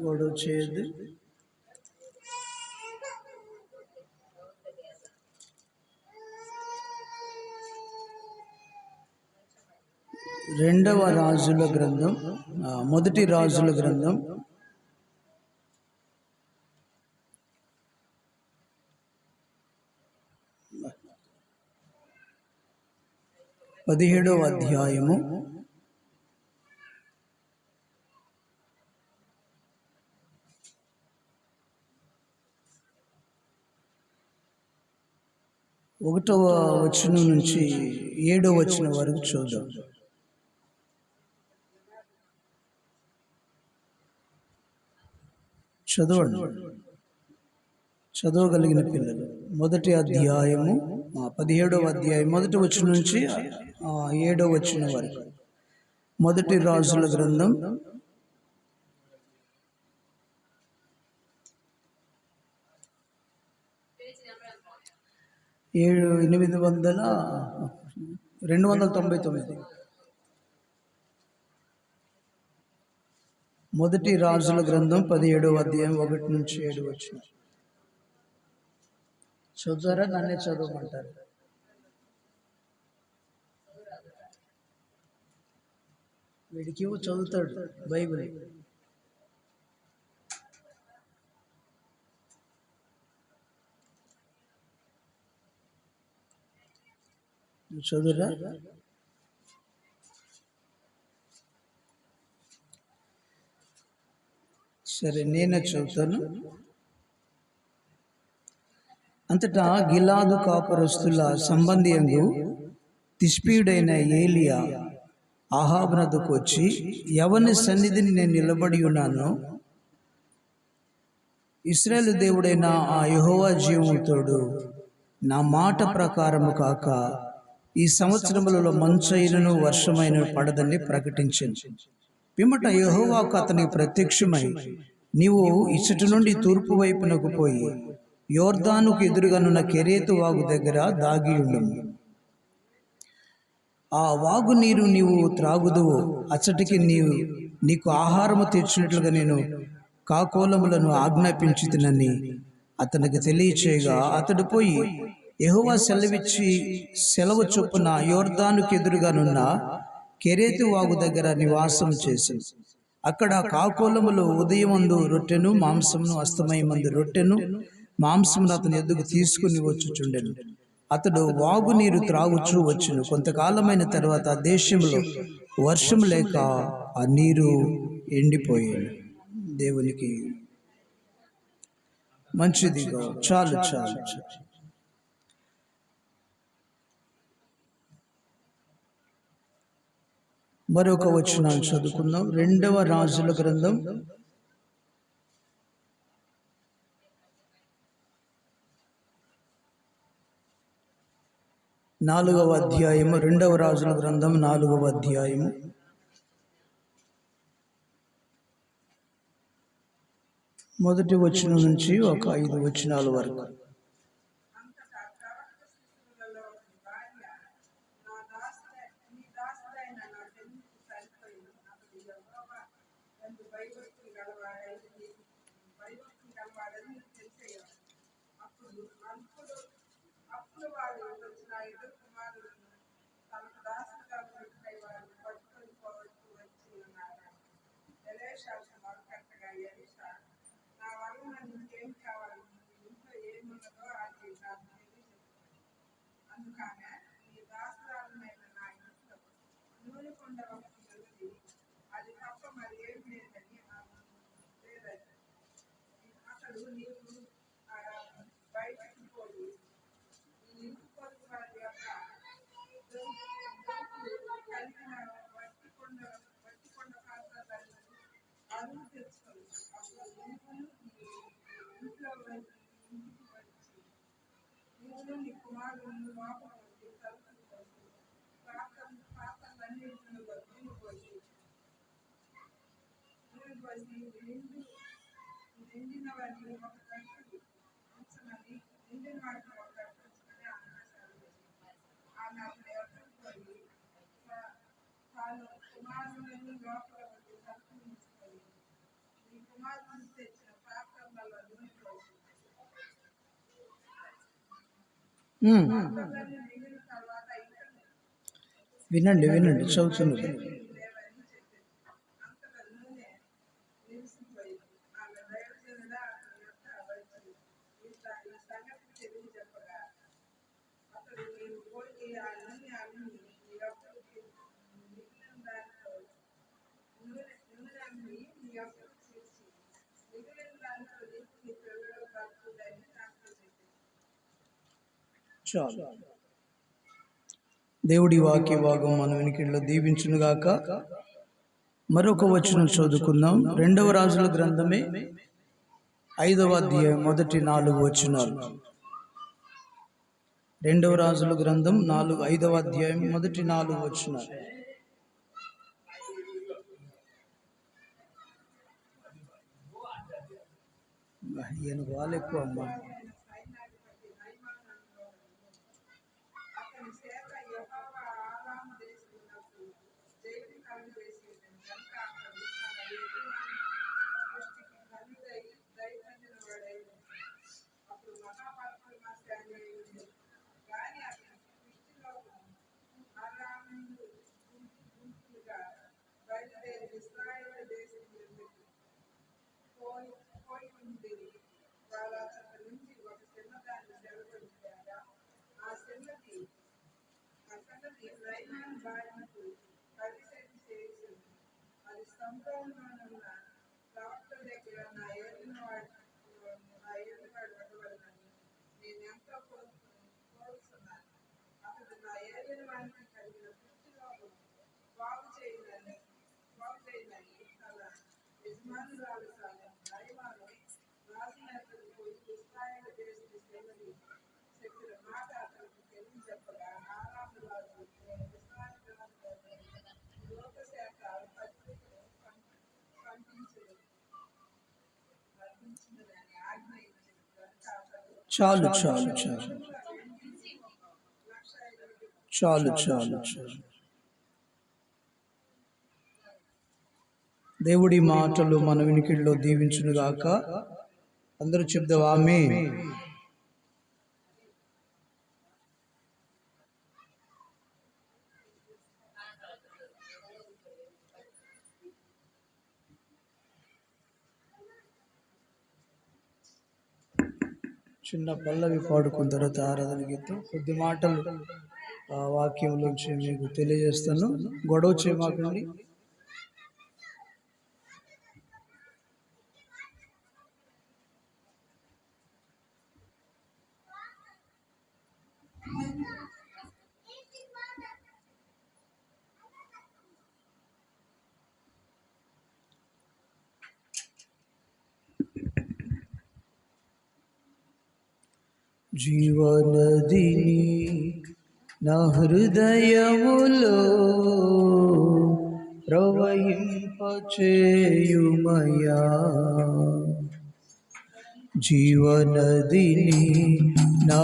గొడవ చేయదు. రెండవ రాజుల గ్రంథం, మొదటి రాజుల గ్రంథం 17వ అధ్యాయము 1వ వచనం నుంచి 7వ వచనం వరకు చూద్దాం. చదవగలిగిన పిల్లలు మొదటి అధ్యాయము 17వ అధ్యాయం మొదటి వచనం నుంచి 7వ వచనం వరకు. మొదటి రాజుల గ్రంథం 299. మొదటి రాజుల గ్రంథం 17వ అధ్యాయం 1 నుంచి 7 వచనం. చదువుతారా? నన్నే చదవమంటారు. వీడికి చదువుతాడు బైబిల్. చదువురా. సరే, నేనే చదువుతాను. అంతటా గిలాదు కాపురస్తుల సంబంధియంగు తిష్పీయుడైన ఏలియా అహాబునకు వచ్చి, ఎవని సన్నిధిని నేను నిలబడి ఉన్నానో ఇశ్రాయేలు దేవుడైన ఆ యెహోవా జీవముతోడు నా మాట ప్రకారము కాక ఈ సంవత్సరములలో మంచైనను వర్షమైన పడదని ప్రకటించింది. పిమ్మట యెహోవాకు అతనికి ప్రత్యక్షమై, నీవు ఇచ్చటి నుండి తూర్పు వైపునకు పోయి యోర్దానుకు ఎదురుగానున్న కెరేతు వాగు దగ్గర దాగి ఉండము. ఆ వాగు నీరు నీవు త్రాగుదువు. అచ్చటికి నీకు ఆహారము తెచ్చినట్లుగా నేను కాకోలములను ఆజ్ఞాపించుతునని అతనికి తెలియచేయగా, అతడు పోయి యెహోవా సెలవు చొప్పున యోర్దానుకు ఎదురుగానున్న కెరేతు వాగు దగ్గర నివాసం చేసింది. అక్కడ కాకోలములు ఉదయమందు రొట్టెను మాంసమును, అస్తమయమందు రొట్టెను మాంసమును అతని ఎద్దుకు తీసుకుని వచ్చుచుండెను. అతడు వాగు నీరు త్రాగుచూ వచ్చును. కొంతకాలమైన తర్వాత దేశంలో వర్షం లేక ఆ నీరు ఎండిపోయాను. దేవునికి మంచిదిగా. చాలు. మరొక వచనం చదువుకుందాం. 2వ రాజుల గ్రంథం 4వ అధ్యాయము. 2వ రాజుల గ్రంథం 4వ అధ్యాయము 1వ వచనం నుంచి ఒక 5 వచనాల వరకు. వినండి వినండి, చదువుతున్నారు. చాలు. దేవుడి వాక్య భాగం మన వెనుకల్లో దీవించునుగాక. మరొక వచనం చదువుకుందాం. 2వ రాజుల గ్రంథమే 5వ అధ్యాయం మొదటి 4 వచనాలు. 2వ రాజుల గ్రంథం 5వ అధ్యాయం మొదటి 4 వచనాలు. ఈయన వాళ్ళు ఎక్కువ అమ్మా. చాలు చాలు చాలు చాలు చాలు చాలు. దేవుడి మాటలు మన వినికిడిలో దీవించునుగాక. అందరూ చెప్దాం ఆమేన్. చిన్న పల్లవి పాడుకున్న తర్వాత ఆరాధన గీతం కొద్ది మాటలు వాక్యంలోంచి మీకు తెలియజేస్తాను. గొడవ చేయమాకండి. జీవనదిని నా హృదయములో ప్రవహింపచేయుమయా, జీవనదిని నా